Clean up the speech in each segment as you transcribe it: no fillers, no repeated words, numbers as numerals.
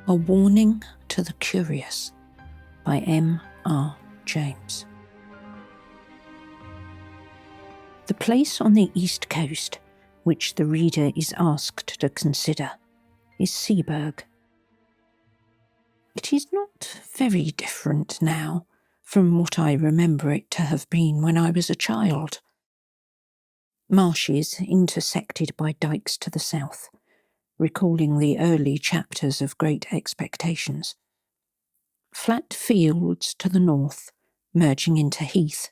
A Warning to the Curious by M.R. James. The place on the east coast which the reader is asked to consider is Seaburgh. It is not very different now from what I remember it to have been when I was a child. Marshes intersected by dykes to the south, recalling the early chapters of Great Expectations. Flat fields to the north, merging into heath.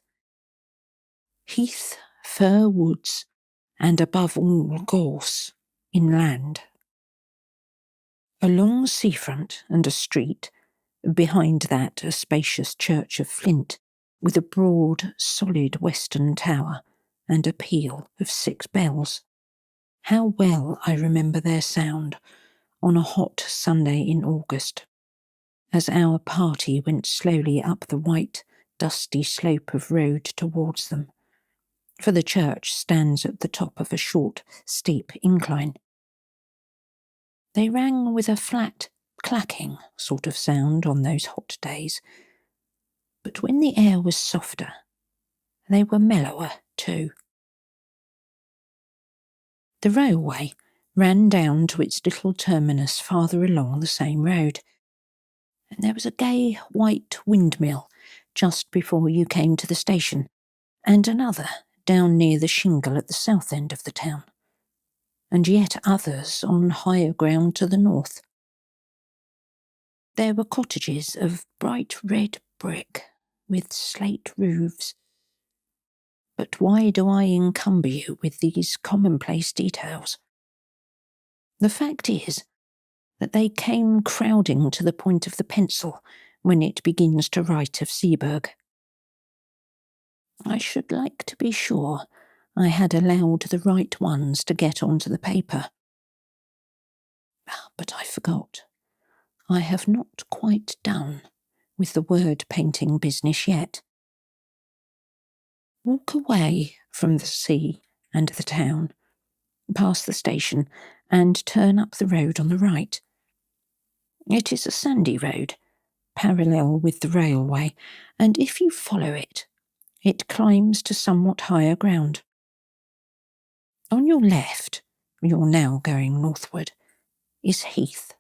Heath, fir woods, and above all gorse, inland. A long seafront and a street, behind that a spacious church of flint, with a broad, solid western tower and a peal of 6 bells. How well I remember their sound on a hot Sunday in August, as our party went slowly up the white, dusty slope of road towards them, for the church stands at the top of a short, steep incline. They rang with a flat, clacking sort of sound on those hot days, but when the air was softer, they were mellower too. The railway ran down to its little terminus farther along the same road, and there was a gay white windmill just before you came to the station, and another down near the shingle at the south end of the town, and yet others on higher ground to the north. There were cottages of bright red brick with slate roofs. But why do I encumber you with these commonplace details? The fact is that they came crowding to the point of the pencil when it begins to write of Seaburgh. I should like to be sure I had allowed the right ones to get onto the paper. But I forgot. I have not quite done with the word painting business yet. Walk away from the sea and the town, past the station, and turn up the road on the right. It is a sandy road, parallel with the railway, and if you follow it, it climbs to somewhat higher ground. On your left, you're now going northward, is heath.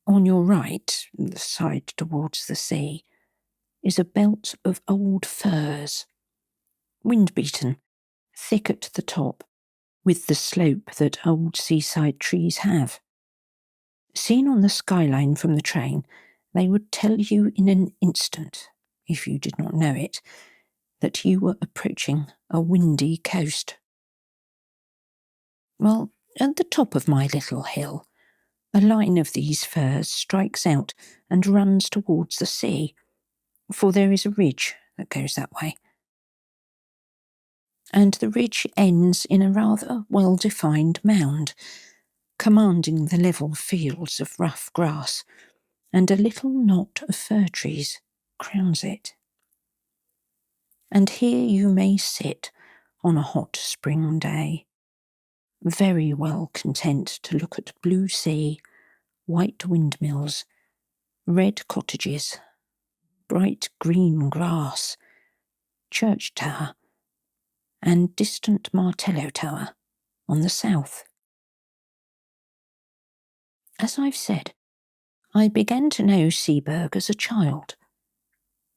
On your right, the side towards the sea, is a belt of old firs, wind-beaten, thick at the top, with the slope that old seaside trees have. Seen on the skyline from the train, they would tell you in an instant, if you did not know it, that you were approaching a windy coast. Well, at the top of my little hill, a line of these firs strikes out and runs towards the sea, for there is a ridge that goes that way. And the ridge ends in a rather well-defined mound, commanding the level fields of rough grass, and a little knot of fir trees crowns it. And here you may sit on a hot spring day, very well content to look at blue sea, white windmills, red cottages, bright green grass, church tower, and distant Martello Tower on the south. As I've said, I began to know Seaburgh as a child,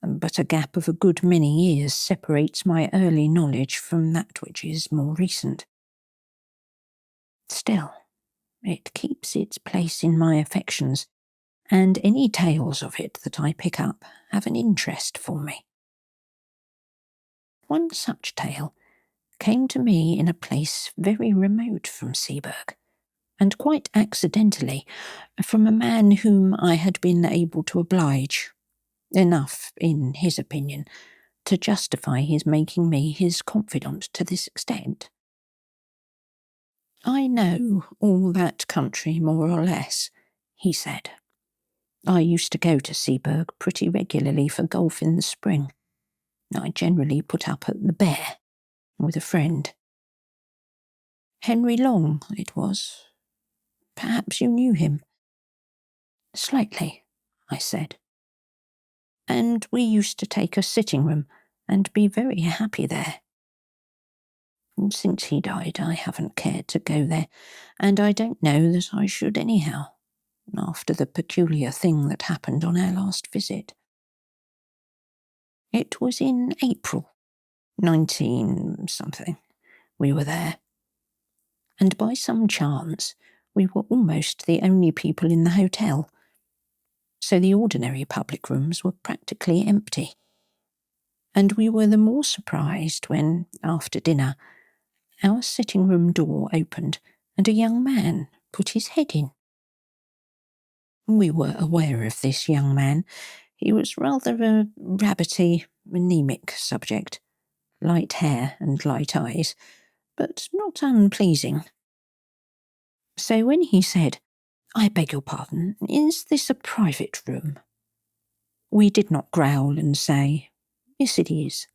but a gap of a good many years separates my early knowledge from that which is more recent. Still, it keeps its place in my affections, and any tales of it that I pick up have an interest for me. One such tale came to me in a place very remote from Seaburgh, and quite accidentally from a man whom I had been able to oblige, enough, in his opinion, to justify his making me his confidant to this extent. I know all that country more or less, he said. I used to go to Seaburgh pretty regularly for golf in the spring. I generally put up at the Bear with a friend. Henry Long, it was. Perhaps you knew him. Slightly, I said. And we used to take a sitting room and be very happy there. Since he died, I haven't cared to go there, and I don't know that I should anyhow, after the peculiar thing that happened on our last visit. It was in April, 19-something, we were there. And by some chance, we were almost the only people in the hotel, so the ordinary public rooms were practically empty. And we were the more surprised when, after dinner, our sitting room door opened and a young man put his head in. We were aware of this young man. He was rather a rabbity, anemic subject, light hair and light eyes, but not unpleasing. So when he said, "I beg your pardon, is this a private room?" we did not growl and say, "Yes, it is."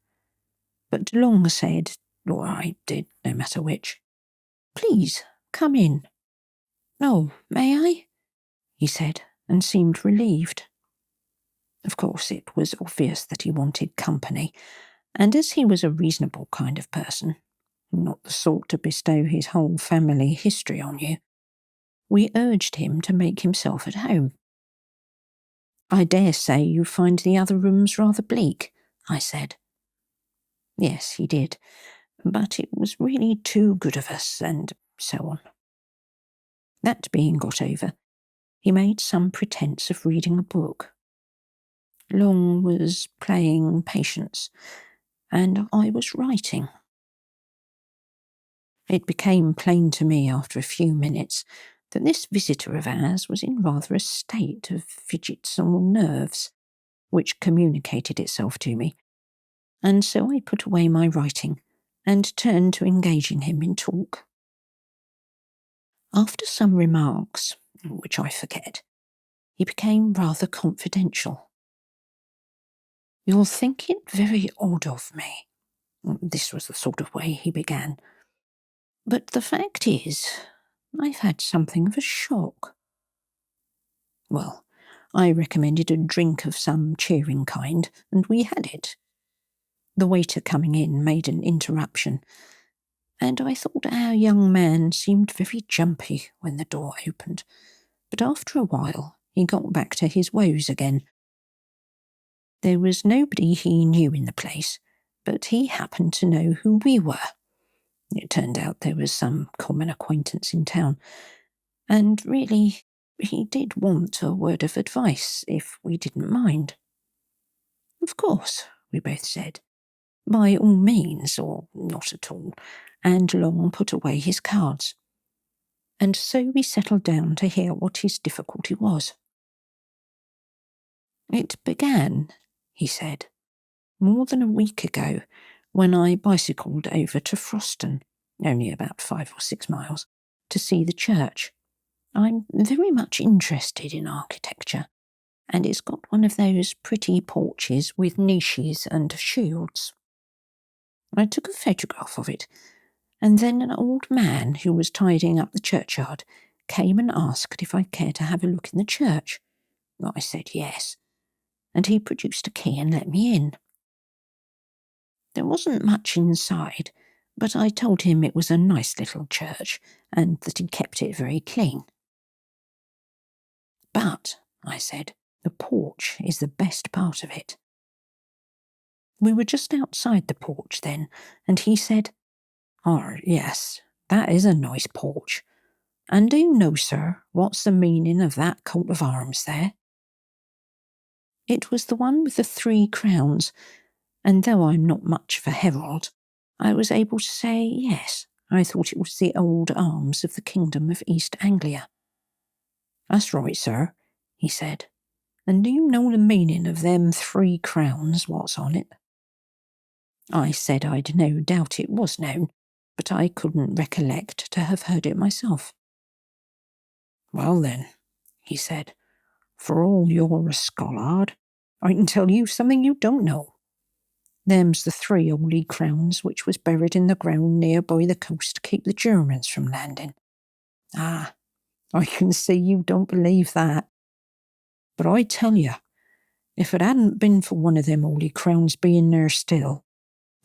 But Long said, or I did, no matter which, "Please, come in." "Oh, may I?" he said, and seemed relieved. Of course, it was obvious that he wanted company, and as he was a reasonable kind of person, not the sort to bestow his whole family history on you, we urged him to make himself at home. "I dare say you find the other rooms rather bleak," I said. Yes, he did, but it was really too good of us, and so on. That being got over, he made some pretence of reading a book. Long was playing Patience, and I was writing. It became plain to me after a few minutes that this visitor of ours was in rather a state of fidgets or nerves, which communicated itself to me, and so I put away my writing and turned to engaging him in talk. After some remarks, which I forget, he became rather confidential. "You'll think it very odd of me," this was the sort of way he began, "but the fact is, I've had something of a shock." Well, I recommended a drink of some cheering kind, and we had it. The waiter coming in made an interruption, and I thought our young man seemed very jumpy when the door opened, but after a while he got back to his woes again. There was nobody he knew in the place, but he happened to know who we were. It turned out there was some common acquaintance in town, and really, he did want a word of advice if we didn't mind. "Of course," we both said. "By all means, or not at all," and Long put away his cards. And so we settled down to hear what his difficulty was. "It began," he said, "more than a week ago, when I bicycled over to Froston, only about 5 or 6 miles, to see the church. I'm very much interested in architecture, and it's got one of those pretty porches with niches and shields. I took a photograph of it, and then an old man who was tidying up the churchyard came and asked if I'd care to have a look in the church. I said yes, and he produced a key and let me in. There wasn't much inside, but I told him it was a nice little church, and that he kept it very clean. But, I said, the porch is the best part of it. We were just outside the porch then, and he said, "Oh, yes, that is a nice porch. And do you know, sir, what's the meaning of that coat of arms there?" It was the one with the 3 crowns, and though I'm not much of a herald, I was able to say yes, I thought it was the old arms of the kingdom of East Anglia. "That's right, sir," he said. "And do you know the meaning of them 3 crowns what's on it?" I said I'd no doubt it was known, but I couldn't recollect to have heard it myself. "Well then," he said, "for all you're a scholard, I can tell you something you don't know. Them's the 3 holy crowns which was buried in the ground near by the coast to keep the Germans from landing. Ah, I can see you don't believe that. But I tell you, if it hadn't been for one of them holy crowns being there still,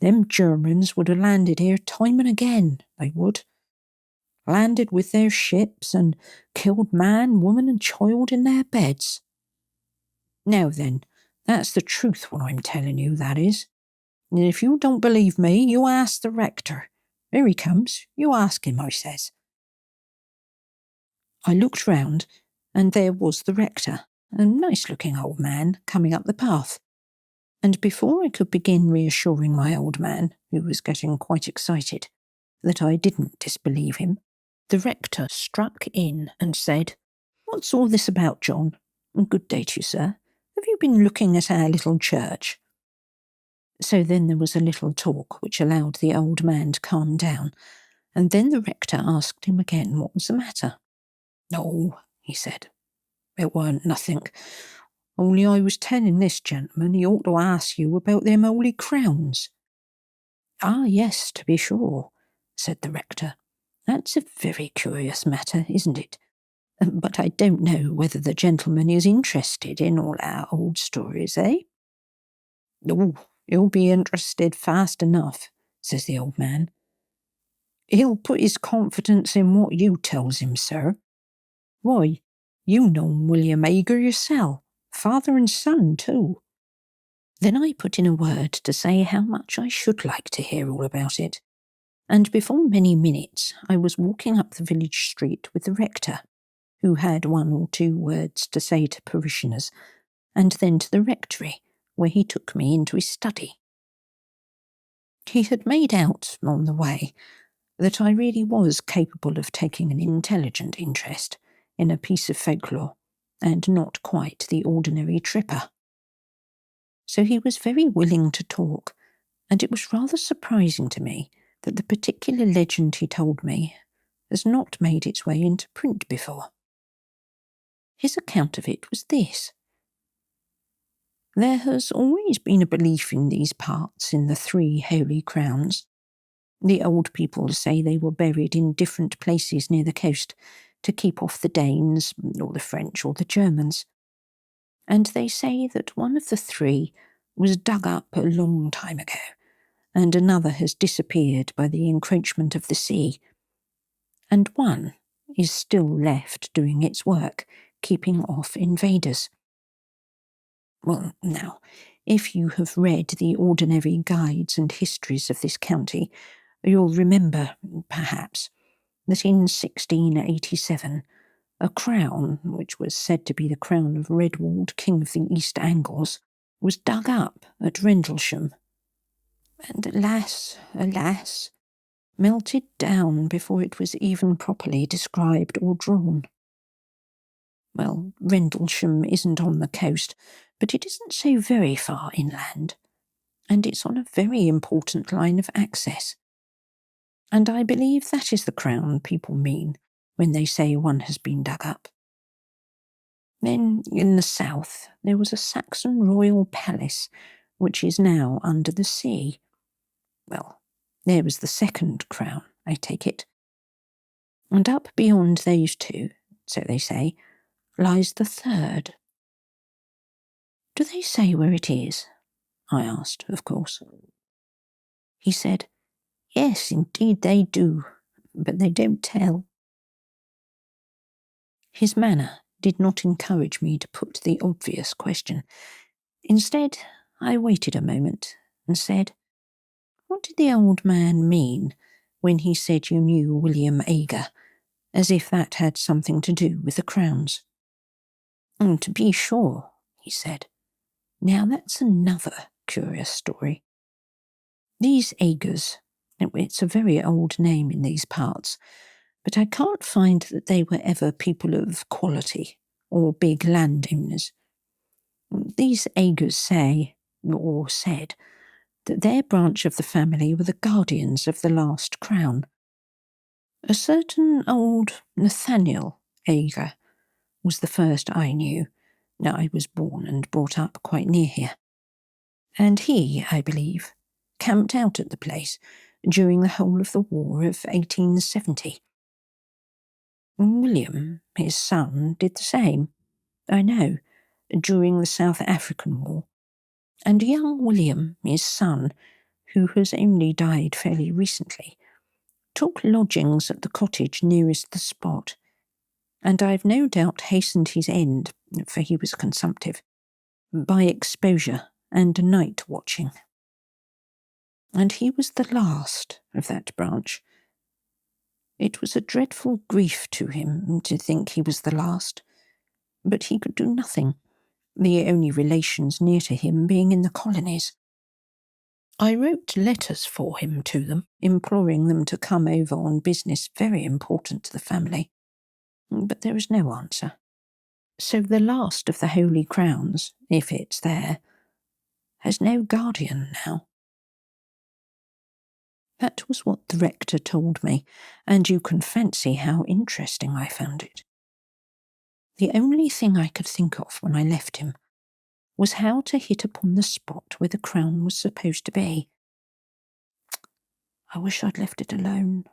them Germans would have landed here time and again, they would. Landed with their ships and killed man, woman and child in their beds. Now then, that's the truth what I'm telling you, that is. And if you don't believe me, you ask the rector. Here he comes. You ask him, I says. I looked round, and there was the rector, a nice-looking old man, coming up the path. And before I could begin reassuring my old man, who was getting quite excited, that I didn't disbelieve him, the rector struck in and said, "What's all this about, John? Good day to you, sir. Have you been looking at our little church?" So then there was a little talk which allowed the old man to calm down, and then the rector asked him again what was the matter. "No," he said, "it weren't nothink. Only I was telling this gentleman he ought to ask you about them holy crowns." "Ah, yes, to be sure," said the rector. "That's a very curious matter, isn't it? But I don't know whether the gentleman is interested in all our old stories, eh?" "Oh, he'll be interested fast enough," says the old man. "He'll put his confidence in what you tells him, sir. Why, you known William Agers yourself, father and son too." Then I put in a word to say how much I should like to hear all about it, and before many minutes I was walking up the village street with the rector, who had 1 or 2 words to say to parishioners, and then to the rectory, where he took me into his study. He had made out, on the way, that I really was capable of taking an intelligent interest in a piece of folklore, and not quite the ordinary tripper. So he was very willing to talk, and it was rather surprising to me that the particular legend he told me has not made its way into print before. His account of it was this. There has always been a belief in these parts in the 3 holy crowns. The old people say they were buried in different places near the coast to keep off the Danes, or the French, or the Germans. And they say that one of the 3 was dug up a long time ago, and another has disappeared by the encroachment of the sea. And one is still left doing its work, keeping off invaders. Well, now, if you have read the ordinary guides and histories of this county, you'll remember, perhaps, that in 1687, a crown, which was said to be the crown of Redwald, King of the East Angles, was dug up at Rendlesham, and alas, alas, melted down before it was even properly described or drawn. Well, Rendlesham isn't on the coast, but it isn't so very far inland, and it's on a very important line of access. And I believe that is the crown people mean when they say one has been dug up. Then, in the south, there was a Saxon royal palace, which is now under the sea. Well, there was the second crown, I take it. And up beyond those 2, so they say, lies the third. Do they say where it is? I asked, of course. He said, yes, indeed they do, but they don't tell. His manner did not encourage me to put the obvious question. Instead, I waited a moment and said, what did the old man mean when he said you knew William Agers, as if that had something to do with the crowns? To be sure, he said. Now that's another curious story. These Agers, it's a very old name in these parts, but I can't find that they were ever people of quality or big landowners. These Agers say, or said, that their branch of the family were the guardians of the last crown. A certain old Nathaniel Agers was the first I knew. Now, I was born and brought up quite near here. And he, I believe, camped out at the place during the whole of the war of 1870. William, his son, did the same. I know. during the South African War, and young William, his son, who has only died fairly recently, took lodgings at the cottage nearest the spot, and I've no doubt hastened his end, for he was consumptive, by exposure and night watching. And he was the last of that branch. It was a dreadful grief to him to think he was the last, but he could do nothing, the only relations near to him being in the colonies. I wrote letters for him to them, imploring them to come over on business very important to the family, but there was no answer. So the last of the Holy Crowns, if it's there, has no guardian now. That was what the rector told me, and you can fancy how interesting I found it. The only thing I could think of when I left him was how to hit upon the spot where the crown was supposed to be. I wish I'd left it alone.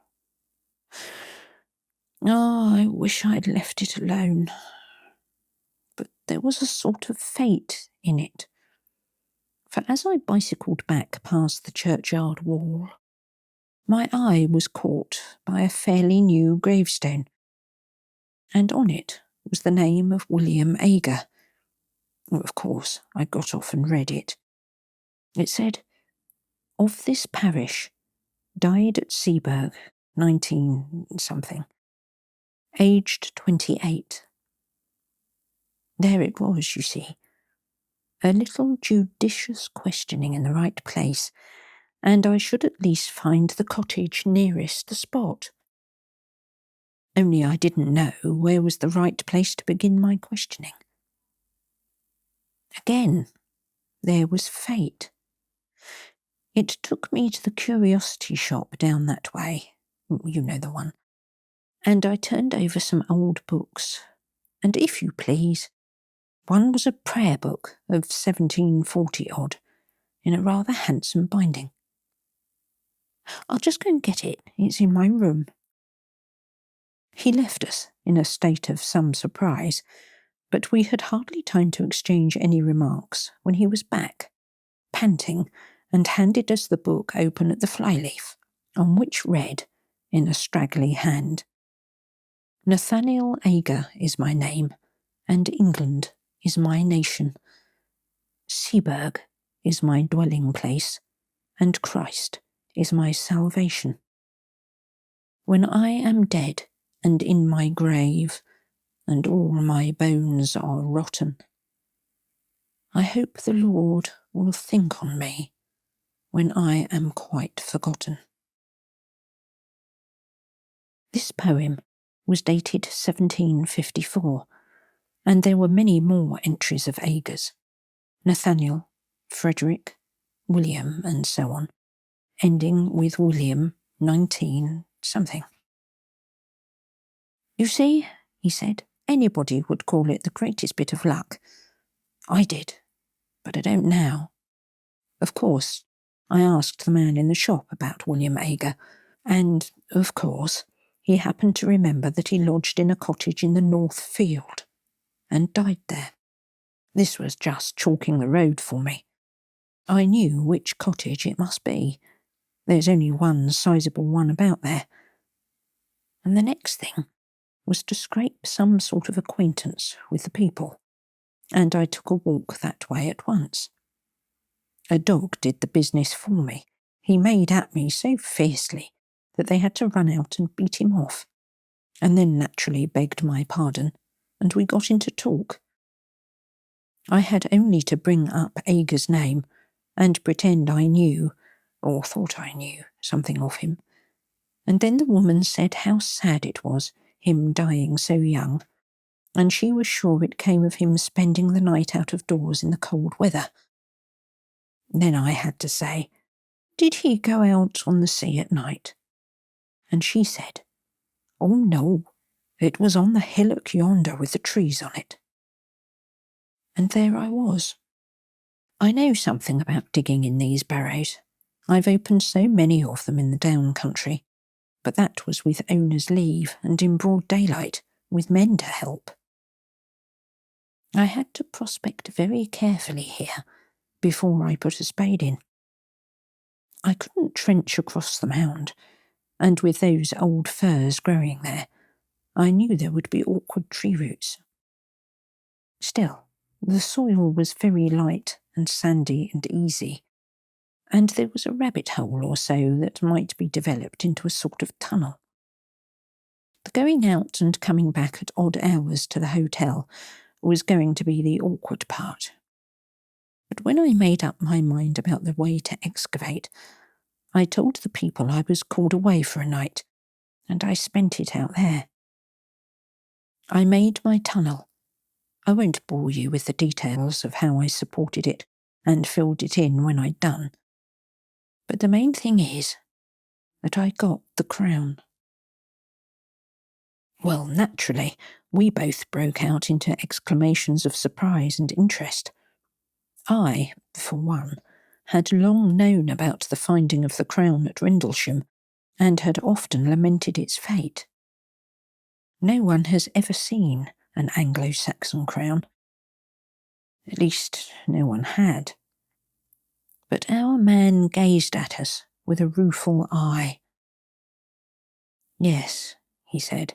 Oh, I wish I'd left it alone. But there was a sort of fate in it. For as I bicycled back past the churchyard wall, my eye was caught by a fairly new gravestone, and on it was the name of William Ager. Of course, I got off and read it. It said, "Of this parish, died at Seaburgh, 19-something, aged 28. There it was, you see. A little judicious questioning in the right place, and I should at least find the cottage nearest the spot. Only I didn't know where was the right place to begin my questioning. Again, there was fate. It took me to the curiosity shop down that way, you know the one, and I turned over some old books, and if you please, one was a prayer book of 1740-odd, in a rather handsome binding. I'll just go and get it, it's in my room." He left us in a state of some surprise, but we had hardly time to exchange any remarks when he was back, panting, and handed us the book open at the flyleaf, on which read, in a straggly hand, "Nathaniel Ager is my name, and England is my nation. Seaburgh is my dwelling place, and Christ is my salvation. When I am dead and in my grave, and all my bones are rotten, I hope the Lord will think on me when I am quite forgotten." This poem was dated 1754, and there were many more entries of Agers, Nathaniel, Frederick, William, and so on, ending with William 19-something. "You see," he said, "anybody would call it the greatest bit of luck. I did, but I don't now. Of course, I asked the man in the shop about William Ager, and, of course, he happened to remember that he lodged in a cottage in the North Field, and died there. This was just chalking the road for me. I knew which cottage it must be. There's only one sizable one about there. And the next thing was to scrape some sort of acquaintance with the people, and I took a walk that way at once. A dog did the business for me. He made at me so fiercely that they had to run out and beat him off, and then naturally begged my pardon, and we got into talk. I had only to bring up Ager's name, and pretend I knew, or thought I knew, something of him, and then the woman said how sad it was, him dying so young, and she was sure it came of him spending the night out of doors in the cold weather. Then I had to say, did he go out on the sea at night? And she said, oh no, it was on the hillock yonder with the trees on it. And there I was. I know something about digging in these barrows. I've opened so many of them in the down country, but that was with owner's leave and in broad daylight, with men to help. I had to prospect very carefully here before I put a spade in. I couldn't trench across the mound, and with those old firs growing there, I knew there would be awkward tree roots. Still, the soil was very light and sandy and easy, and there was a rabbit hole or so that might be developed into a sort of tunnel. The going out and coming back at odd hours to the hotel was going to be the awkward part. But when I made up my mind about the way to excavate, I told the people I was called away for a night, and I spent it out there. I made my tunnel. I won't bore you with the details of how I supported it and filled it in when I'd done. But the main thing is that I got the crown. Well, naturally, we both broke out into exclamations of surprise and interest. I, for one, had long known about the finding of the crown at Rendlesham, and had often lamented its fate. No one has ever seen an Anglo-Saxon crown. At least, no one had. But our man gazed at us with a rueful eye. "Yes," he said,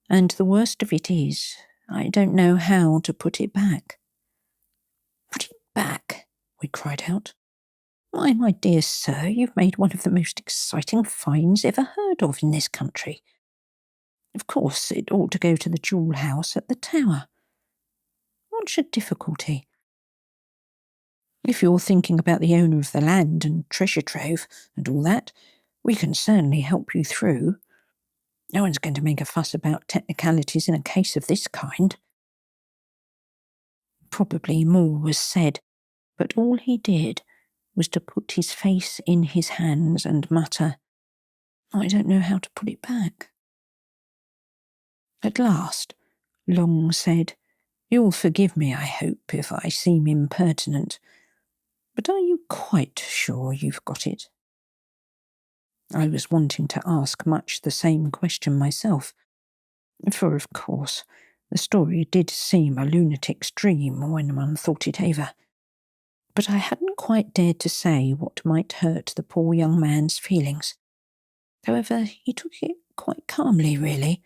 "and the worst of it is, I don't know how to put it back." "Put it back?" we cried out. "Why, my dear sir, you've made one of the most exciting finds ever heard of in this country. Of course, it ought to go to the jewel house at the Tower. What's your difficulty? If you're thinking about the owner of the land and treasure trove and all that, we can certainly help you through. No one's going to make a fuss about technicalities in a case of this kind." Probably more was said, but all he did was to put his face in his hands and mutter, "I don't know how to put it back." At last, Long said, "You'll forgive me, I hope, if I seem impertinent, but are you quite sure you've got it?" I was wanting to ask much the same question myself, for of course the story did seem a lunatic's dream when one thought it over. But I hadn't quite dared to say what might hurt the poor young man's feelings. However, he took it quite calmly, really,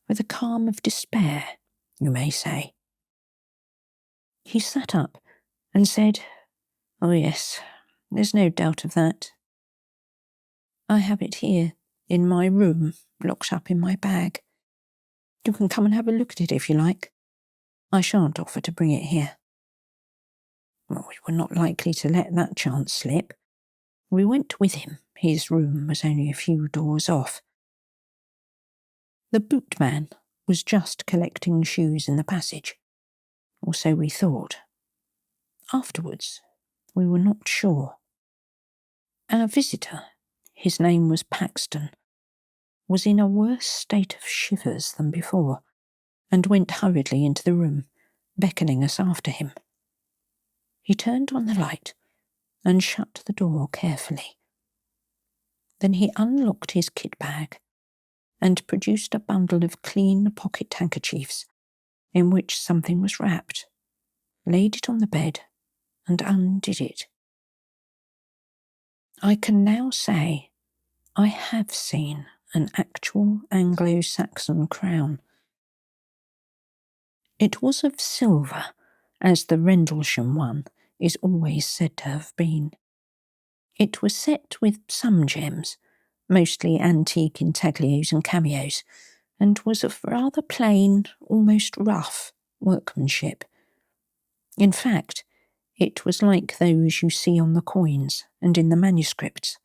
with a calm of despair, you may say. He sat up and said, "Oh yes, there's no doubt of that. I have it here, in my room, locked up in my bag. You can come and have a look at it if you like. I shan't offer to bring it here." Well, we were not likely to let that chance slip. We went with him. His room was only a few doors off. The bootman was just collecting shoes in the passage, or so we thought. Afterwards, we were not sure. Our visitor, his name was Paxton, was in a worse state of shivers than before, and went hurriedly into the room, beckoning us after him. He turned on the light and shut the door carefully. Then he unlocked his kit bag and produced a bundle of clean pocket handkerchiefs in which something was wrapped, laid it on the bed, and undid it. I can now say I have seen an actual Anglo-Saxon crown. It was of silver, as the Rendlesham one is always said to have been. It was set with some gems, mostly antique intaglios and cameos, and was of rather plain, almost rough workmanship. In fact, it was like those you see on the coins and in the manuscripts.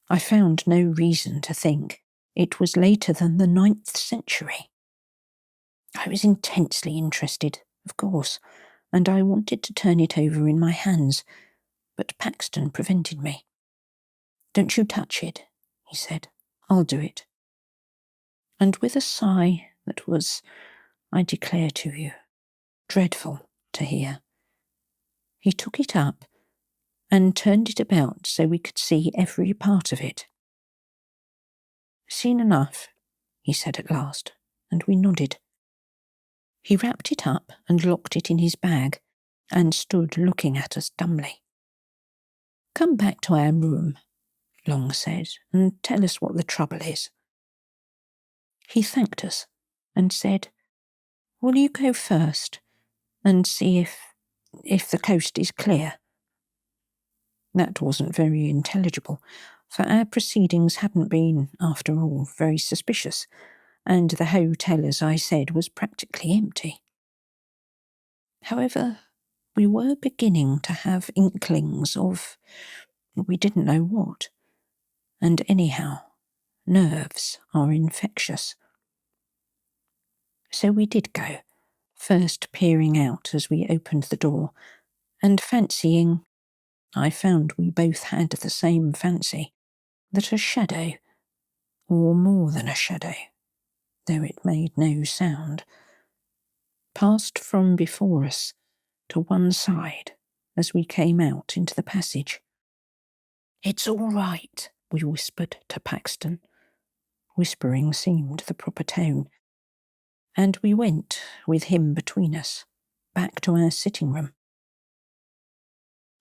I found no reason to think it was later than the 9th century. I was intensely interested, of course, and I wanted to turn it over in my hands, but Paxton prevented me. "Don't you touch it," he said. "I'll do it." And with a sigh that was, I declare to you, dreadful to hear, he took it up and turned it about so we could see every part of it. "Seen enough," he said at last, and we nodded. He wrapped it up and locked it in his bag, and stood looking at us dumbly. "Come back to our room," Long said, "and tell us what the trouble is." He thanked us and said, "Will you go first and see if the coast is clear?" That wasn't very intelligible, for our proceedings hadn't been, after all, very suspicious, and the hotel, as I said, was practically empty. However, we were beginning to have inklings of we didn't know what, and anyhow, nerves are infectious. So we did go, first peering out as we opened the door, and fancying, I found we both had the same fancy, that a shadow, or more than a shadow, though it made no sound, passed from before us to one side as we came out into the passage. "It's all right," we whispered to Paxton. Whispering seemed the proper tone, and we went, with him between us, back to our sitting room.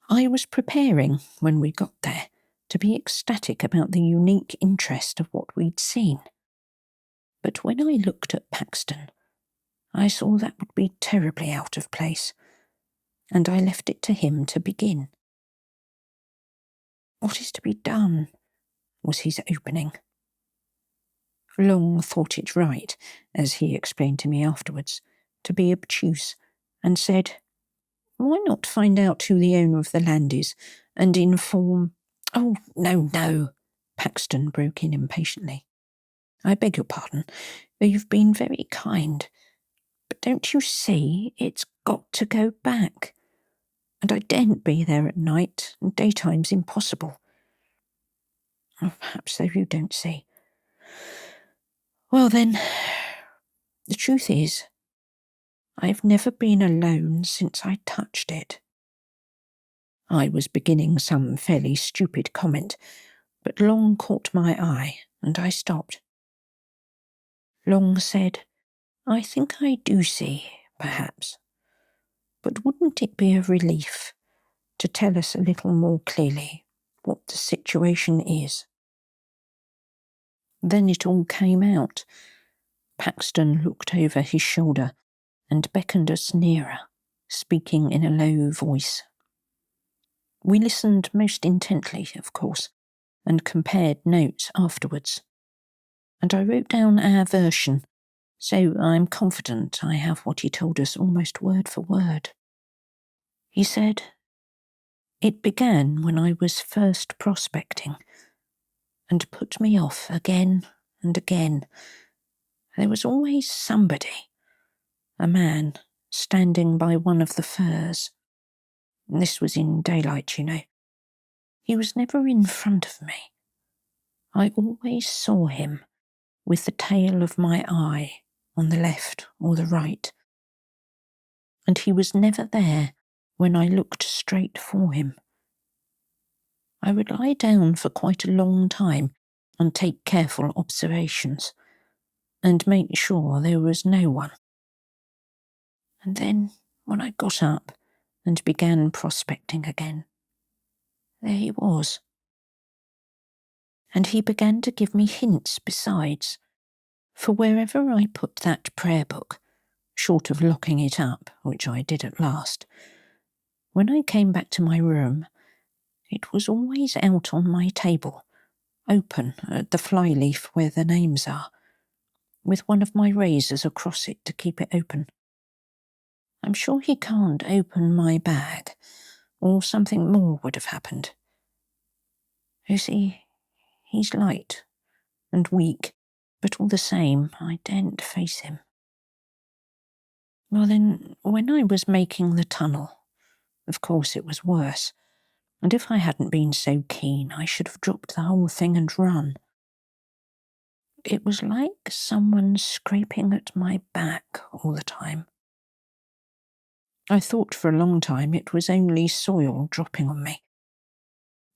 I was preparing, when we got there, to be ecstatic about the unique interest of what we'd seen. But when I looked at Paxton, I saw that would be terribly out of place, and I left it to him to begin. "What is to be done?" was his opening. Long thought it right, as he explained to me afterwards, to be obtuse, and said, "Why not find out who the owner of the land is, and inform—" "Oh, no," Paxton broke in impatiently. "I beg your pardon, you've been very kind, but don't you see it's got to go back? And I daren't be there at night, and daytime's impossible. Oh, perhaps though you don't see. Well then, the truth is, I've never been alone since I touched it." I was beginning some fairly stupid comment, but Long caught my eye, and I stopped. Long said, "I think I do see, perhaps. But wouldn't it be a relief to tell us a little more clearly what the situation is?" Then it all came out. Paxton looked over his shoulder and beckoned us nearer, speaking in a low voice. We listened most intently, of course, and compared notes afterwards. And I wrote down our version, so I'm confident I have what he told us almost word for word. He said, "It began when I was first prospecting, and put me off again and again. There was always somebody, a man, standing by one of the firs. This was in daylight, you know. He was never in front of me. I always saw him, with the tail of my eye on the left or the right. And he was never there when I looked straight for him. I would lie down for quite a long time and take careful observations, and make sure there was no one. And then, when I got up and began prospecting again, there he was. And he began to give me hints besides, for wherever I put that prayer book, short of locking it up, which I did at last, when I came back to my room, it was always out on my table, open at the flyleaf where the names are, with one of my razors across it to keep it open. I'm sure he can't open my bag, or something more would have happened. You see, he's light and weak, but all the same, I daren't face him. Well then, when I was making the tunnel, of course it was worse, and if I hadn't been so keen, I should have dropped the whole thing and run. It was like someone scraping at my back all the time. I thought for a long time it was only soil dropping on me.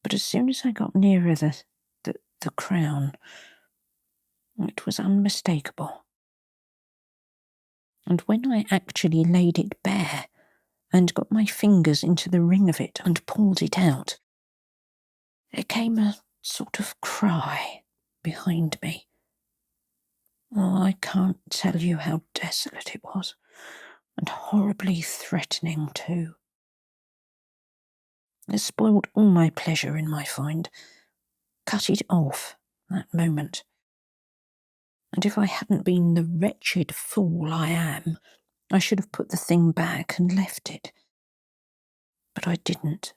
But as soon as I got nearer the crown, it was unmistakable. and when I actually laid it bare and got my fingers into the ring of it and pulled it out, there came a sort of cry behind me. Oh, I can't tell you how desolate it was, and horribly threatening too. It spoiled all my pleasure in my find, cut it off that moment. And if I hadn't been the wretched fool I am, I should have put the thing back and left it. But I didn't.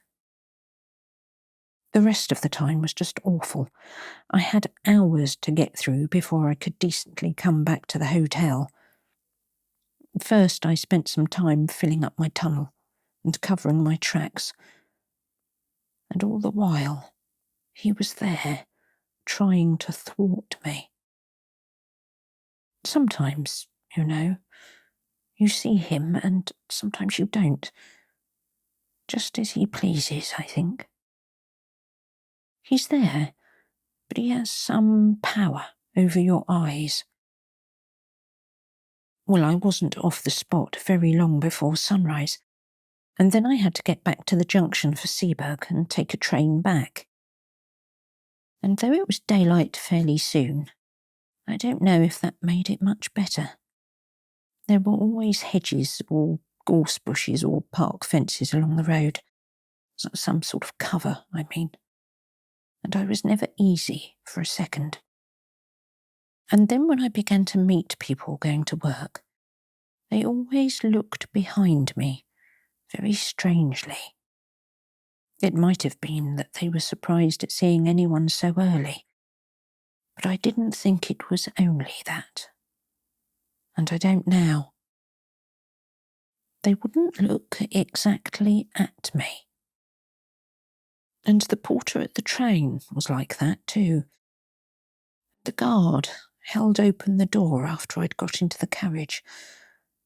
The rest of the time was just awful. I had hours to get through before I could decently come back to the hotel. First, I spent some time filling up my tunnel and covering my tracks. And all the while, he was there, trying to thwart me. Sometimes, you know, you see him and sometimes you don't. Just as he pleases, I think. He's there, but he has some power over your eyes. Well, I wasn't off the spot very long before sunrise, and then I had to get back to the junction for Seaburgh and take a train back. And though it was daylight fairly soon, I don't know if that made it much better. There were always hedges or gorse bushes or park fences along the road. Some sort of cover, I mean. And I was never easy for a second. And then when I began to meet people going to work, they always looked behind me, very strangely. It might have been that they were surprised at seeing anyone so early, but I didn't think it was only that. And I don't now. They wouldn't look exactly at me. And the porter at the train was like that too. The guard held open the door after I'd got into the carriage,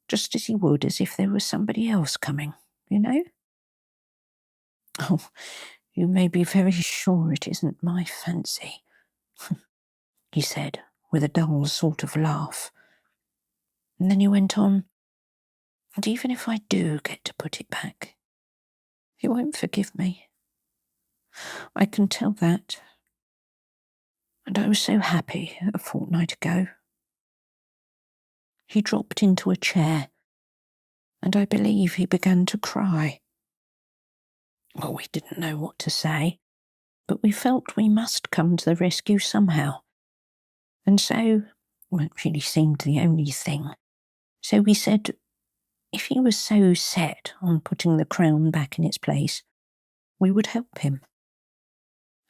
just as he would as if there was somebody else coming, you know? Oh, you may be very sure it isn't my fancy, he said, with a dull sort of laugh. And then he went on, and even if I do get to put it back, he won't forgive me. I can tell that. And I was so happy a fortnight ago. He dropped into a chair, and I believe he began to cry. Well, we didn't know what to say, but we felt we must come to the rescue somehow. And so, well, it really seemed the only thing. So we said, if he was so set on putting the crown back in its place, we would help him.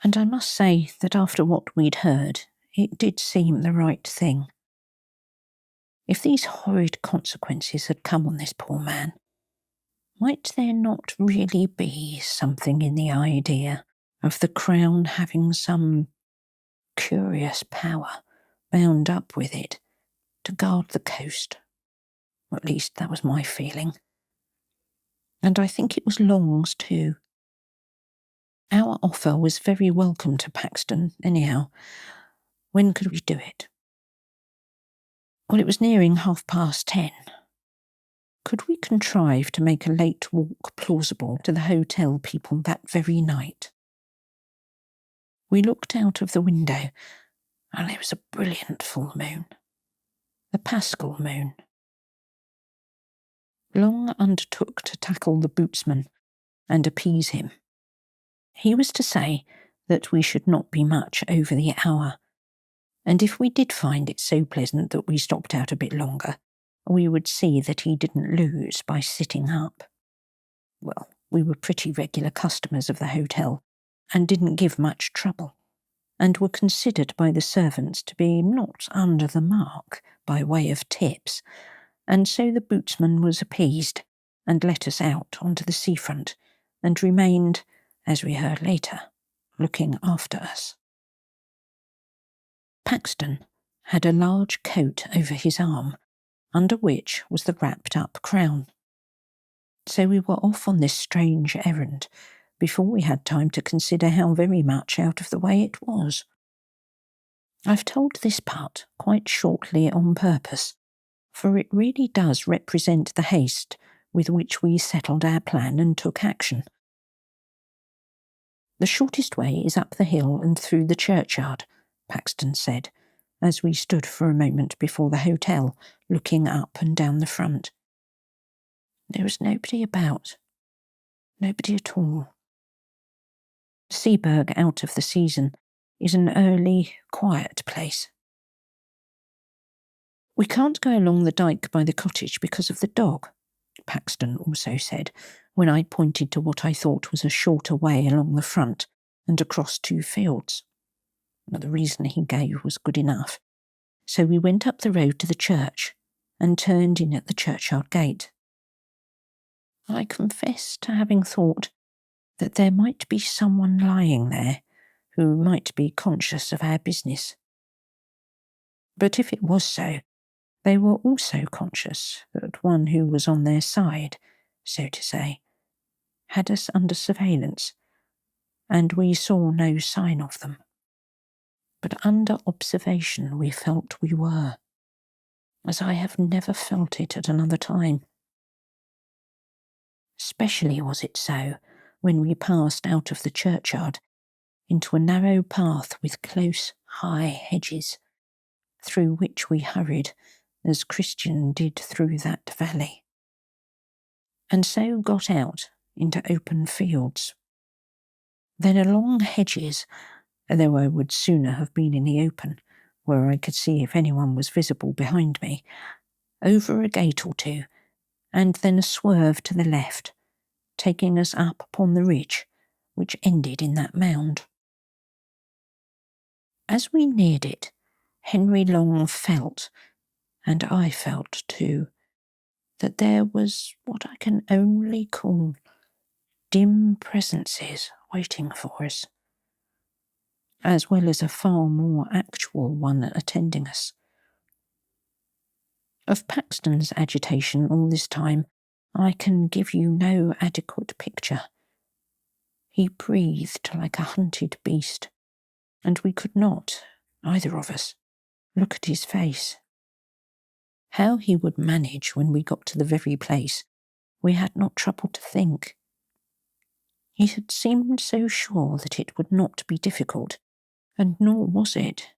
And I must say that after what we'd heard, it did seem the right thing. If these horrid consequences had come on this poor man, might there not really be something in the idea of the crown having some curious power bound up with it to guard the coast? Or at least that was my feeling. And I think it was Long's too. Our offer was very welcome to Paxton, anyhow. When could we do it? Well, it was nearing 10:30. Could we contrive to make a late walk plausible to the hotel people that very night? We looked out of the window, and it was a brilliant full moon. The Paschal moon. Long undertook to tackle the bootsman and appease him. He was to say that we should not be much over the hour, and if we did find it so pleasant that we stopped out a bit longer, we would see that he didn't lose by sitting up. Well, we were pretty regular customers of the hotel, and didn't give much trouble, and were considered by the servants to be not under the mark by way of tips, and so the bootsman was appeased, and let us out onto the seafront, and remained, as we heard later, looking after us. Paxton had a large coat over his arm, under which was the wrapped-up crown. So we were off on this strange errand before we had time to consider how very much out of the way it was. I've told this part quite shortly on purpose, for it really does represent the haste with which we settled our plan and took action. "The shortest way is up the hill and through the churchyard," Paxton said, as we stood for a moment before the hotel, looking up and down the front. There was nobody about. Nobody at all. Seaburgh, out of the season, is an early, quiet place. "We can't go along the dyke by the cottage because of the dog," Paxton also said, when I pointed to what I thought was a shorter way along the front and across 2 fields. The reason he gave was good enough, so we went up the road to the church and turned in at the churchyard gate. I confess to having thought that there might be someone lying there who might be conscious of our business. But if it was so, they were also conscious that one who was on their side, so to say, had us under surveillance, and we saw no sign of them. But under observation we felt we were, as I have never felt it at another time. Especially was it so when we passed out of the churchyard into a narrow path with close, high hedges, through which we hurried as Christian did through that valley, and so got out into open fields. Then along hedges, though I would sooner have been in the open, where I could see if anyone was visible behind me, over a gate or 2, and then a swerve to the left, taking us up upon the ridge, which ended in that mound. As we neared it, Henry Long felt, and I felt too, that there was what I can only call dim presences waiting for us, as well as a far more actual one attending us. Of Paxton's agitation all this time, I can give you no adequate picture. He breathed like a hunted beast, and we could not, either of us, look at his face. How he would manage when we got to the very place, we had not troubled to think. He had seemed so sure that it would not be difficult, and nor was it.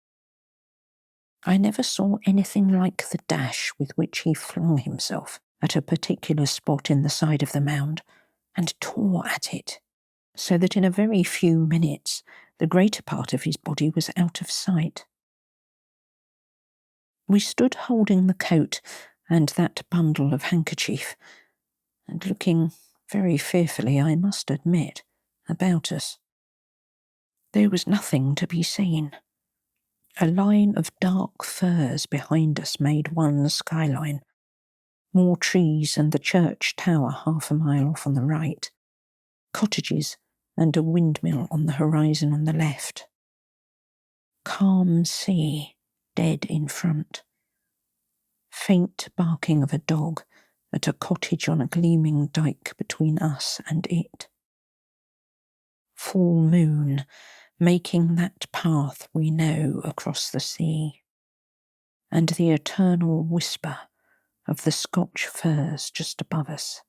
I never saw anything like the dash with which he flung himself at a particular spot in the side of the mound, and tore at it, so that in a very few minutes the greater part of his body was out of sight. We stood holding the coat and that bundle of handkerchief, and looking very fearfully, I must admit, about us. There was nothing to be seen. A line of dark firs behind us made one skyline, more trees and the church tower half a mile off on the right, cottages and a windmill on the horizon on the left. Calm sea, dead in front. Faint barking of a dog at a cottage on a gleaming dyke between us and it. Full moon, making that path we know across the sea, and the eternal whisper of the Scotch firs just above us,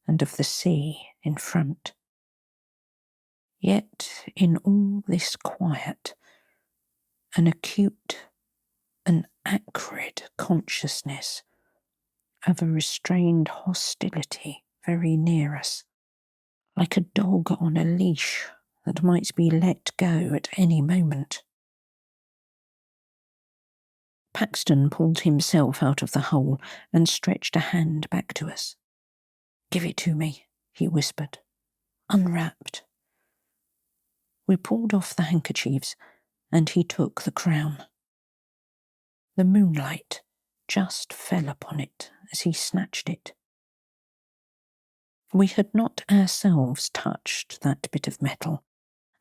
and of the sea in front. Yet in all this quiet, an acute, an acrid consciousness of a restrained hostility very near us, like a dog on a leash that might be let go at any moment. Paxton pulled himself out of the hole and stretched a hand back to us. "Give it to me," he whispered. "Unwrapped." We pulled off the handkerchiefs, and he took the crown. The moonlight just fell upon it as he snatched it. We had not ourselves touched that bit of metal,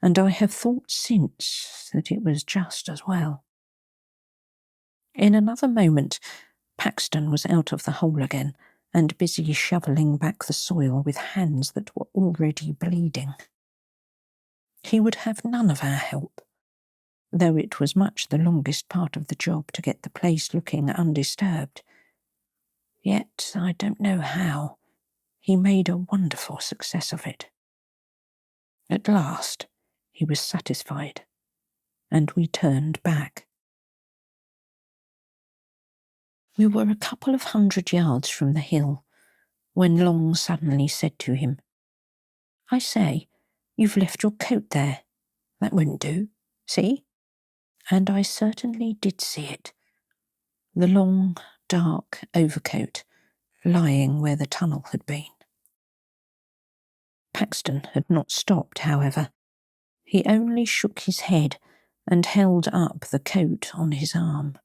and I have thought since that it was just as well. In another moment, Paxton was out of the hole again, and busy shovelling back the soil with hands that were already bleeding. He would have none of our help, though it was much the longest part of the job to get the place looking undisturbed, Yet I don't know how. He made a wonderful success of it. At last, he was satisfied, and we turned back. We were a couple of 100 yards from the hill, when Long suddenly said to him, "I say, you've left your coat there. That wouldn't do. See?" And I certainly did see it. The long, dark overcoat lying where the tunnel had been. Paxton had not stopped, however. He only shook his head and held up the coat on his arm.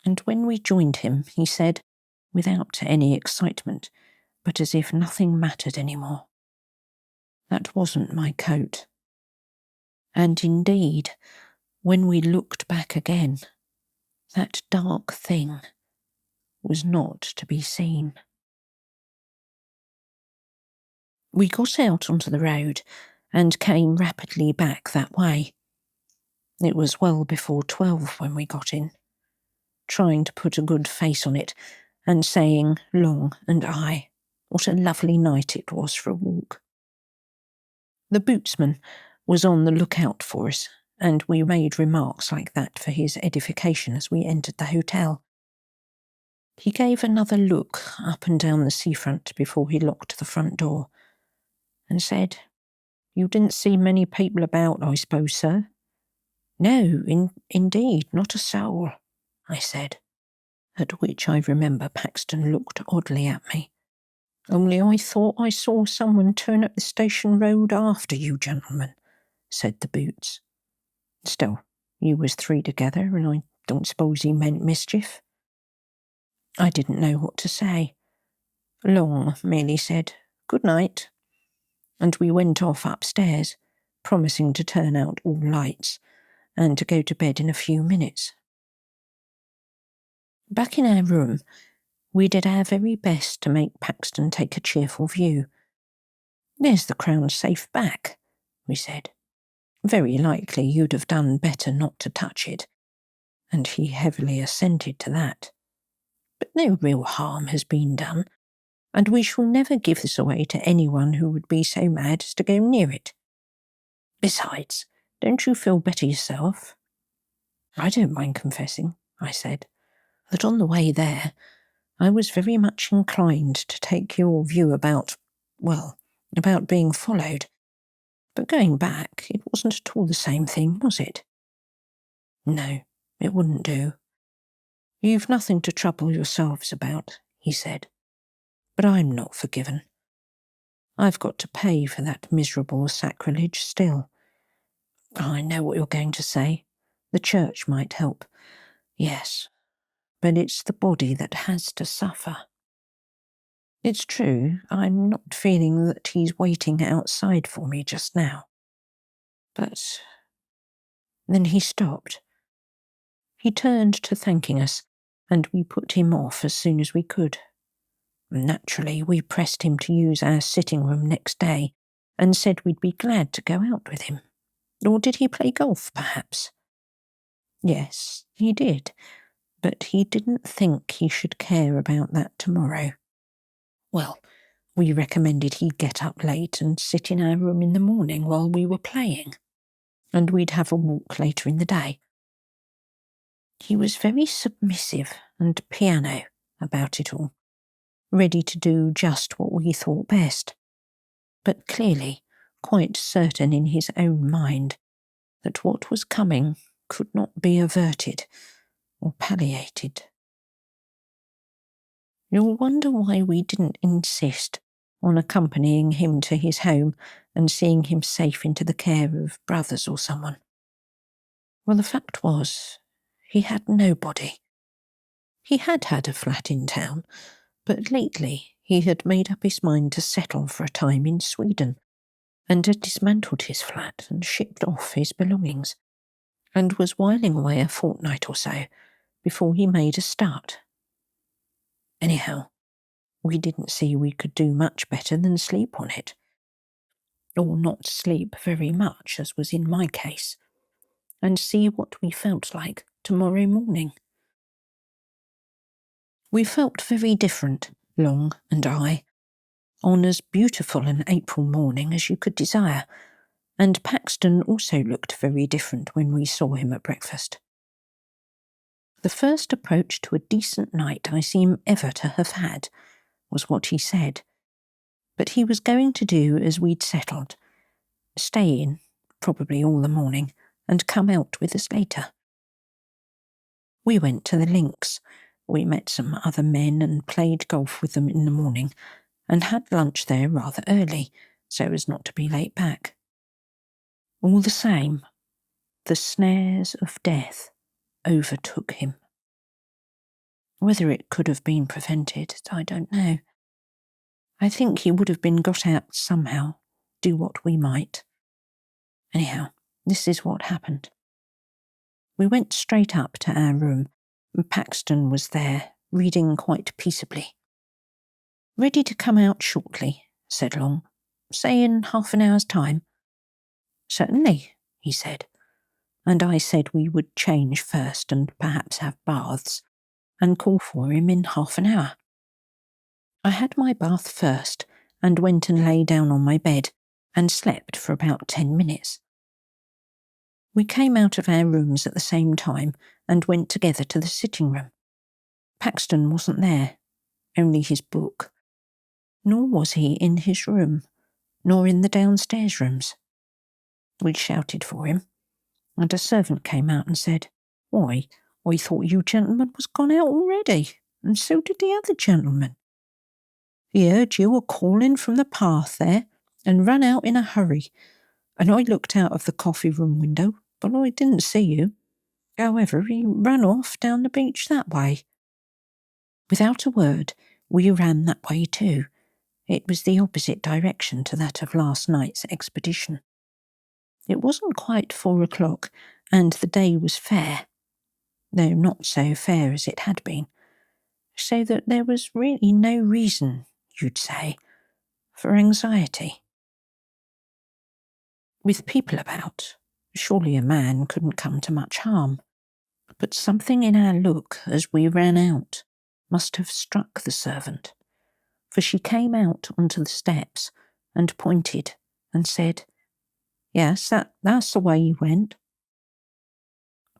And when we joined him, he said, without any excitement, but as if nothing mattered any more, "That wasn't my coat." And indeed, when we looked back again, that dark thing was not to be seen. We got out onto the road and came rapidly back that way. It was well before 12 when we got in, trying to put a good face on it and saying, Long and I, what a lovely night it was for a walk. The bootsman was on the lookout for us, and we made remarks like that for his edification as we entered the hotel. He gave another look up and down the seafront before he locked the front door, and said, "You didn't see many people about, I suppose, sir?" "No, indeed, not a soul," I said, at which I remember Paxton looked oddly at me. "Only I thought I saw someone turn up the station road after you gentlemen," said the boots. "Still, you was three together, and I don't suppose he meant mischief." I didn't know what to say. Long merely said, "Good night," and we went off upstairs, promising to turn out all lights, and to go to bed in a few minutes. Back in our room, we did our very best to make Paxton take a cheerful view. "There's the Crown safe back," we said. "Very likely you'd have done better not to touch it," and he heavily assented to that. "But no real harm has been done, and we shall never give this away to anyone who would be so mad as to go near it. Besides, don't you feel better yourself?" "I don't mind confessing," I said, "that on the way there, I was very much inclined to take your view about being followed. But going back, it wasn't at all the same thing, was it?" "No, it wouldn't do." "You've nothing to trouble yourselves about," he said. "But I'm not forgiven. I've got to pay for that miserable sacrilege still. I know what you're going to say. The church might help. Yes, but it's the body that has to suffer. It's true, I'm not feeling that he's waiting outside for me just now. But..." Then he stopped. He turned to thanking us, and we put him off as soon as we could. Naturally, we pressed him to use our sitting room next day, and said we'd be glad to go out with him. Or did he play golf, perhaps? Yes, he did, but he didn't think he should care about that tomorrow. Well, we recommended he get up late and sit in our room in the morning while we were playing, and we'd have a walk later in the day. He was very submissive and piano about it all, ready to do just what we thought best, but clearly quite certain in his own mind that what was coming could not be averted or palliated. You'll wonder why we didn't insist on accompanying him to his home and seeing him safe into the care of brothers or someone. Well, the fact was, he had nobody. He had had a flat in town, but lately he had made up his mind to settle for a time in Sweden, and had dismantled his flat and shipped off his belongings, and was whiling away a fortnight or so before he made a start. Anyhow, we didn't see we could do much better than sleep on it. Or not sleep very much, as was in my case, and see what we felt like tomorrow morning. We felt very different, Long and I, on as beautiful an April morning as you could desire, and Paxton also looked very different when we saw him at breakfast. The first approach to a decent night I seem ever to have had, was what he said. But he was going to do as we'd settled, stay in, probably all the morning, and come out with us later. We went to the links. We met some other men and played golf with them in the morning, and had lunch there rather early, so as not to be late back. All the same, the snares of death overtook him. Whether it could have been prevented, I don't know. I think he would have been got out somehow, do what we might. Anyhow, this is what happened. We went straight up to our room, and Paxton was there, reading quite peaceably. "Ready to come out shortly," said Long. "Say in half an hour's time." "Certainly," he said, and I said we would change first and perhaps have baths, and call for him in half an hour. I had my bath first, and went and lay down on my bed, and slept for about 10 minutes. We came out of our rooms at the same time, and went together to the sitting room. Paxton wasn't there, only his book. Nor was he in his room, nor in the downstairs rooms. We shouted for him, and a servant came out and said, "Why, I thought you gentlemen was gone out already, and so did the other gentleman. He heard you a calling from the path there, and ran out in a hurry, and I looked out of the coffee-room window, but I didn't see you. However, he ran off down the beach that way." Without a word, we ran that way too. It was the opposite direction to that of last night's expedition. It wasn't quite 4 o'clock, and the day was fair, though not so fair as it had been, so that there was really no reason, you'd say, for anxiety. With people about, surely a man couldn't come to much harm, but something in our look as we ran out must have struck the servant, for she came out onto the steps and pointed and said, "Yes, that's the way he went."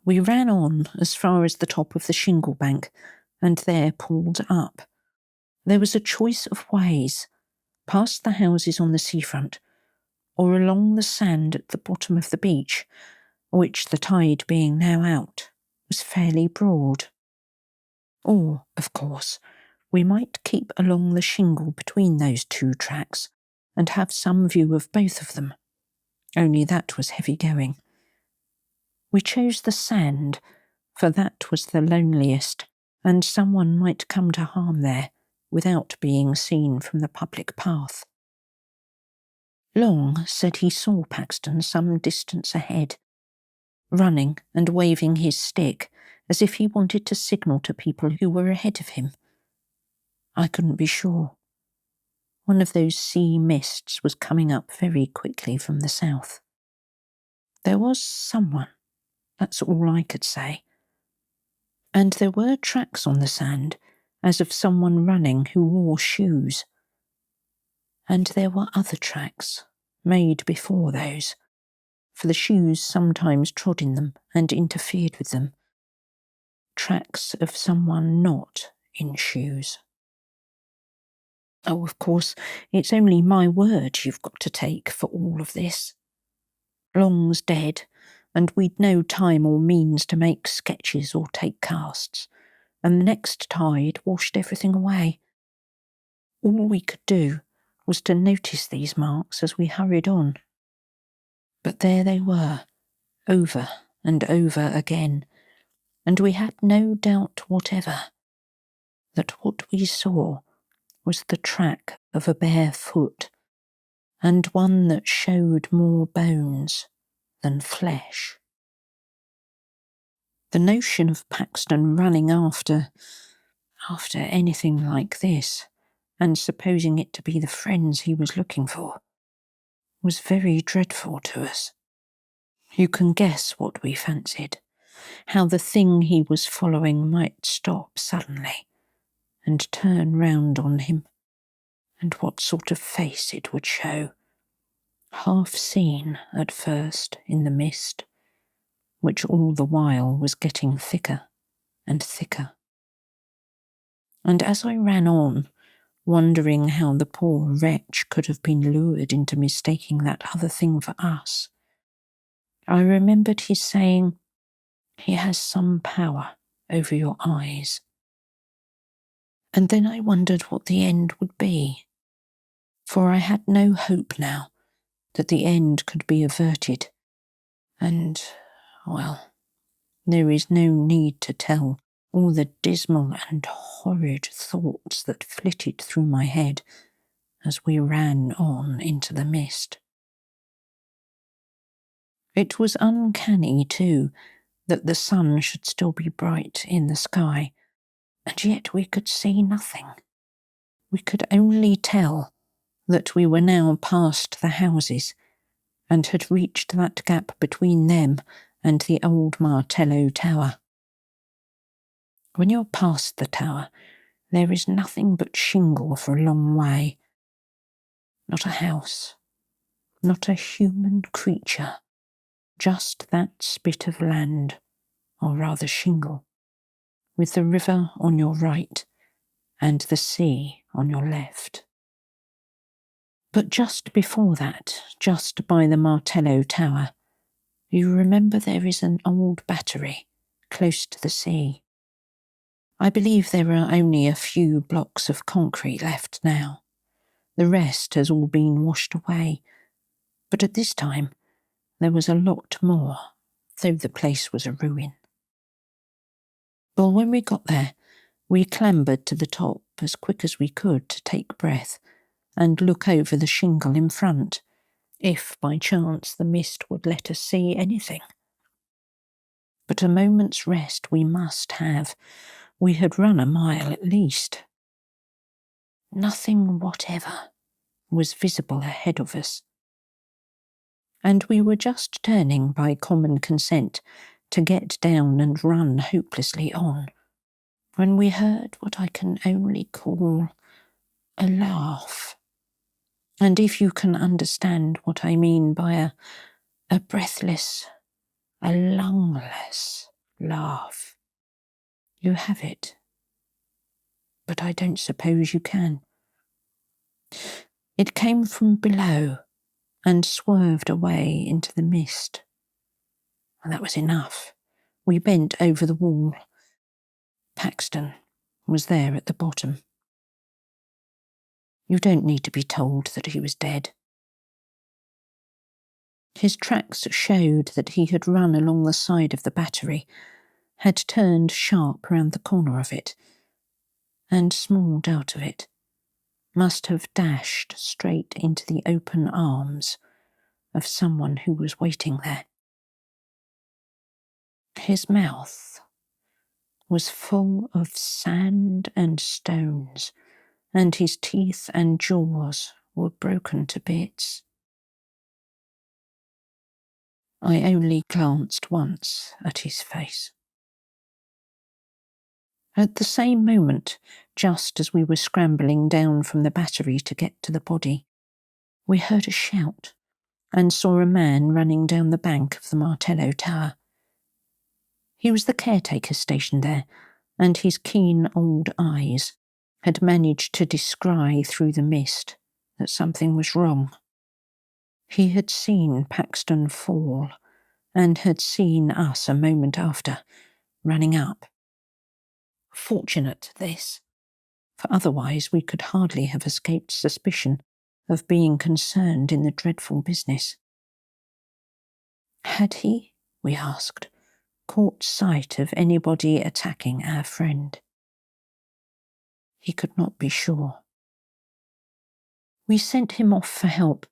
We ran on as far as the top of the shingle bank, and there pulled up. There was a choice of ways, past the houses on the seafront, or along the sand at the bottom of the beach, which, the tide being now out, was fairly broad. Or, of course, we might keep along the shingle between those two tracks, and have some view of both of them, only that was heavy going. We chose the sand, for that was the loneliest, and someone might come to harm there without being seen from the public path. Long said he saw Paxton some distance ahead, running and waving his stick as if he wanted to signal to people who were ahead of him. I couldn't be sure. One of those sea mists was coming up very quickly from the south. There was someone, that's all I could say. And there were tracks on the sand, as of someone running who wore shoes. And there were other tracks, made before those, for the shoes sometimes trod in them and interfered with them. Tracks of someone not in shoes. Oh, of course, it's only my word you've got to take for all of this. Long's dead, and we'd no time or means to make sketches or take casts, and the next tide washed everything away. All we could do was to notice these marks as we hurried on. But there they were, over and over again, and we had no doubt whatever that what we saw was the track of a bare foot, and one that showed more bones than flesh. The notion of Paxton running after anything like this, and supposing it to be the friends he was looking for, was very dreadful to us. You can guess what we fancied, how the thing he was following might stop suddenly, and turn round on him, and what sort of face it would show, half seen at first in the mist, which all the while was getting thicker and thicker. And as I ran on, wondering how the poor wretch could have been lured into mistaking that other thing for us, I remembered his saying, "He has some power over your eyes." And then I wondered what the end would be, for I had no hope now that the end could be averted, and, well, there is no need to tell all the dismal and horrid thoughts that flitted through my head as we ran on into the mist. It was uncanny, too, that the sun should still be bright in the sky, and yet we could see nothing. We could only tell that we were now past the houses, and had reached that gap between them and the old Martello Tower. When you're past the tower, there is nothing but shingle for a long way. Not a house, not a human creature, just that spit of land, or rather shingle, with the river on your right and the sea on your left. But just before that, just by the Martello Tower, you remember there is an old battery close to the sea. I believe there are only a few blocks of concrete left now. The rest has all been washed away, but at this time there was a lot more, though the place was a ruin. Well, when we got there, we clambered to the top as quick as we could to take breath and look over the shingle in front, if by chance the mist would let us see anything. But a moment's rest we must have. We had run a mile at least. Nothing whatever was visible ahead of us, and we were just turning by common consent to get down and run hopelessly on, when we heard what I can only call a laugh. And if you can understand what I mean by a breathless, a lungless laugh, you have it. But I don't suppose you can. It came from below and swerved away into the mist. And that was enough. We bent over the wall. Paxton was there at the bottom. You don't need to be told that he was dead. His tracks showed that he had run along the side of the battery, had turned sharp round the corner of it, and smalled out of it, must have dashed straight into the open arms of someone who was waiting there. His mouth was full of sand and stones, and his teeth and jaws were broken to bits. I only glanced once at his face. At the same moment, just as we were scrambling down from the battery to get to the body, we heard a shout and saw a man running down the bank of the Martello Tower. He was the caretaker stationed there, and his keen old eyes had managed to descry through the mist that something was wrong. He had seen Paxton fall, and had seen us a moment after, running up. Fortunate, this, for otherwise we could hardly have escaped suspicion of being concerned in the dreadful business. Had he, we asked, caught sight of anybody attacking our friend? He could not be sure. We sent him off for help,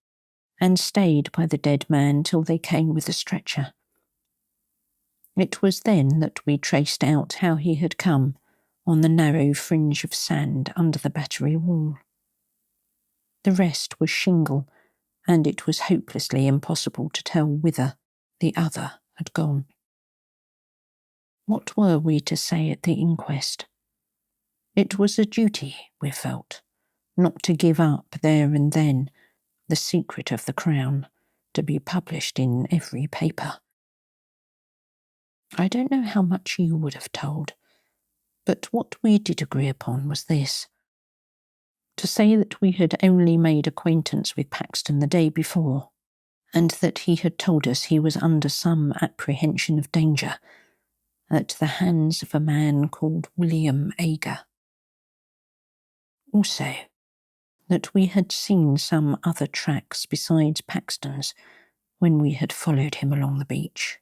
and stayed by the dead man till they came with the stretcher. It was then that we traced out how he had come on the narrow fringe of sand under the battery wall. The rest was shingle, and it was hopelessly impossible to tell whither the other had gone. What were we to say at the inquest? It was a duty, we felt, not to give up there and then the secret of the Crown to be published in every paper. I don't know how much you would have told, but what we did agree upon was this: to say that we had only made acquaintance with Paxton the day before, and that he had told us he was under some apprehension of danger at the hands of a man called William Agers. Also, that we had seen some other tracks besides Paxton's when we had followed him along the beach.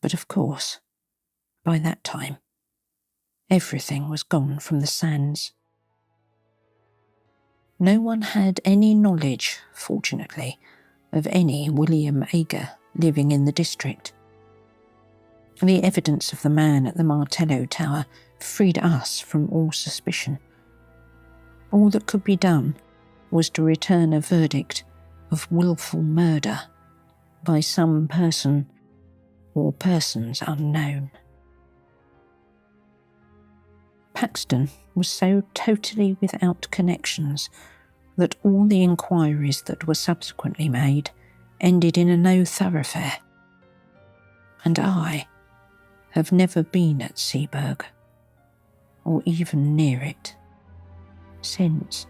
But of course, by that time, everything was gone from the sands. No one had any knowledge, fortunately, of any William Agers living in the district. The evidence of the man at the Martello Tower freed us from all suspicion. All that could be done was to return a verdict of wilful murder by some person or persons unknown. Paxton was so totally without connections that all the inquiries that were subsequently made ended in a no thoroughfare. And I have never been at Seaburgh, or even near it, since.